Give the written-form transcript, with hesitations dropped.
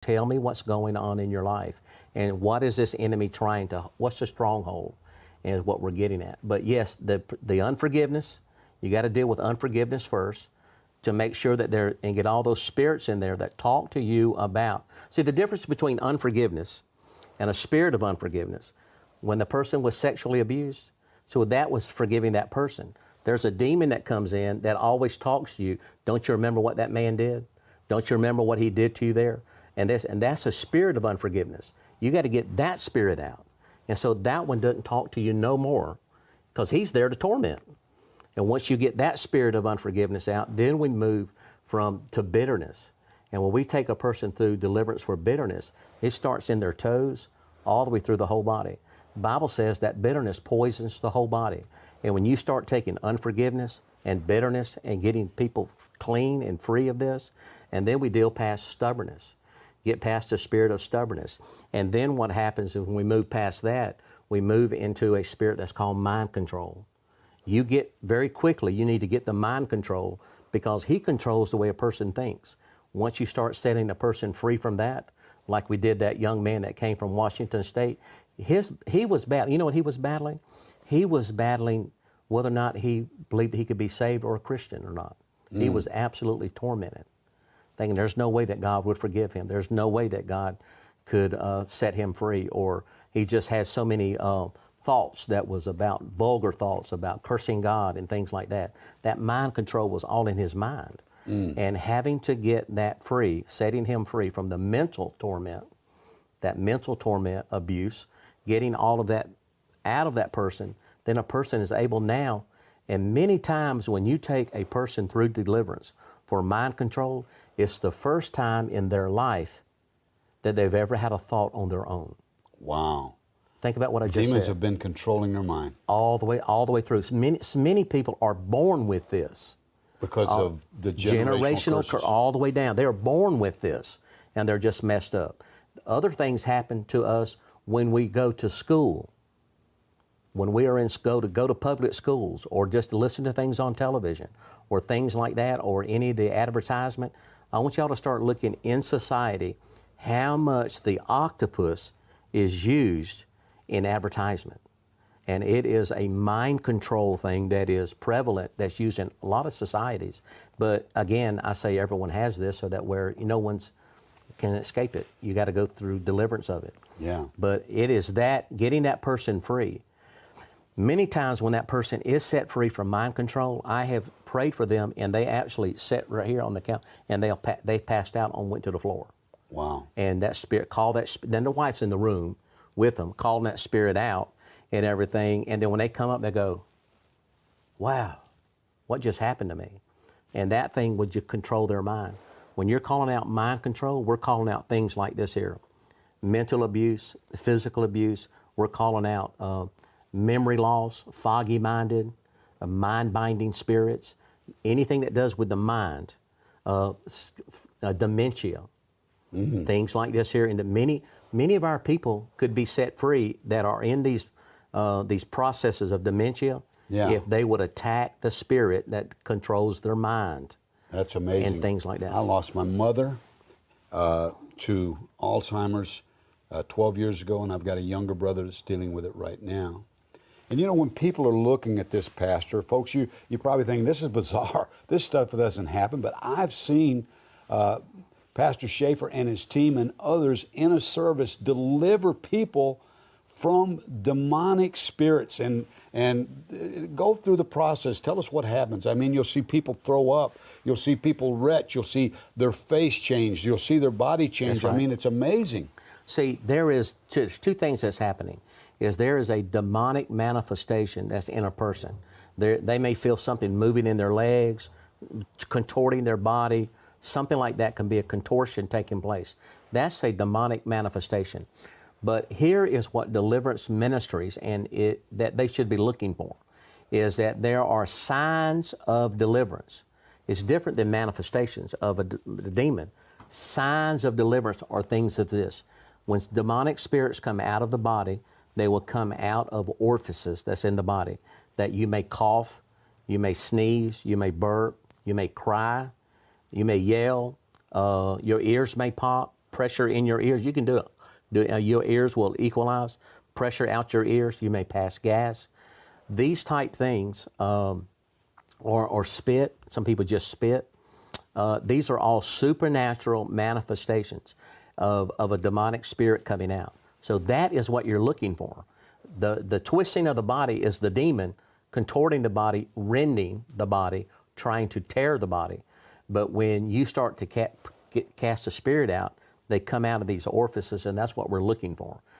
Tell me what's going on in your life, and what is this enemy trying to, what's the stronghold, and what we're getting at. But yes, the unforgiveness, you got to deal with unforgiveness first to make sure that there, and get all those spirits in there that talk to you about. See, the difference between unforgiveness and a spirit of unforgiveness, when the person was sexually abused, so that was forgiving that person. There's a demon that comes in that always talks to you. Don't you remember what that man did? Don't you remember what he did to you there? And that's a spirit of unforgiveness. You got to get that spirit out. And so that one doesn't talk to you no more, because he's there to torment. And once you get that spirit of unforgiveness out, then we move to bitterness. And when we take a person through deliverance for bitterness, it starts in their toes all the way through the whole body. The Bible says that bitterness poisons the whole body. And when you start taking unforgiveness and bitterness and getting people clean and free of this, and then we deal past stubbornness, get past the spirit of stubbornness. And then what happens is when we move past that, we move into a spirit that's called mind control. You get very quickly, you need to get the mind control, because he controls the way a person thinks. Once you start setting a person free from that, like we did that young man that came from Washington State, he was battling, you know what he was battling? He was battling whether or not he believed that he could be saved or a Christian or not. He was absolutely tormented, thinking there's no way that God would forgive him. There's no way that God could set him free, or he just had so many thoughts that was about vulgar thoughts, about cursing God and things like that. That mind control was all in his mind. And having to get that free, setting him free from the mental torment, that mental torment, abuse, getting all of that out of that person, then a person is able now. And many times when you take a person through deliverance for mind control, it's the first time in their life that they've ever had a thought on their own. Wow. Think about what I just said. Demons have been controlling their mind. All the way through. Many people are born with this. Because of the generational curses. All the way down. They're born with this, and they're just messed up. Other things happen to us when we go to school, when we are in school, to go to public schools, or just to listen to things on television, or things like that, or any of the advertisement. I want y'all to start looking in society how much the octopus is used in advertisement. And it is a mind control thing that is prevalent, that's used in a lot of societies. But again, I say everyone has this, so that where no one's can escape it. You got to go through deliverance of it. Yeah. But it is that, getting that person free. Many times when that person is set free from mind control, I have prayed for them, and they actually sat right here on the couch, and they passed out and went to the floor. Wow. And that spirit, then the wife's in the room with them, calling that spirit out and everything. And then when they come up, they go, wow, what just happened to me? And that thing would just control their mind. When you're calling out mind control, we're calling out things like this here: mental abuse, physical abuse. We're calling out memory loss, foggy-minded, mind-binding spirits, anything that does with the mind, dementia, things like this here. And many of our people could be set free that are in these processes of dementia, if they would attack the spirit that controls their mind. That's amazing. And things like that. I lost my mother to Alzheimer's 12 years ago, and I've got a younger brother that's dealing with it right now. And you know, when people are looking at this, Pastor, folks, you probably think, this is bizarre. This stuff doesn't happen. But I've seen Pastor Shaffer and his team and others in a service deliver people from demonic spirits, and go through the process. Tell us what happens. I mean, you'll see people throw up. You'll see people retch. You'll see their face change. You'll see their body change. That's right. I mean, it's amazing. See, there is two things that's happening. There is a demonic manifestation that's in a person. They may feel something moving in their legs, contorting their body. Something like that can be a contortion taking place. That's a demonic manifestation. But here is what deliverance ministries that they should be looking for, is that there are signs of deliverance. It's different than manifestations of a demon. Signs of deliverance are things of this. When demonic spirits come out of the body, they will come out of orifices that's in the body, that you may cough, you may sneeze, you may burp, you may cry, you may yell, your ears may pop, pressure in your ears. You can do it. Your ears will equalize. Pressure out your ears. You may pass gas. These type things, or spit. Some people just spit. These are all supernatural manifestations of a demonic spirit coming out. So that is what you're looking for. The twisting of the body is the demon contorting the body, rending the body, trying to tear the body. But when you start to cast the spirit out, they come out of these orifices, and that's what we're looking for.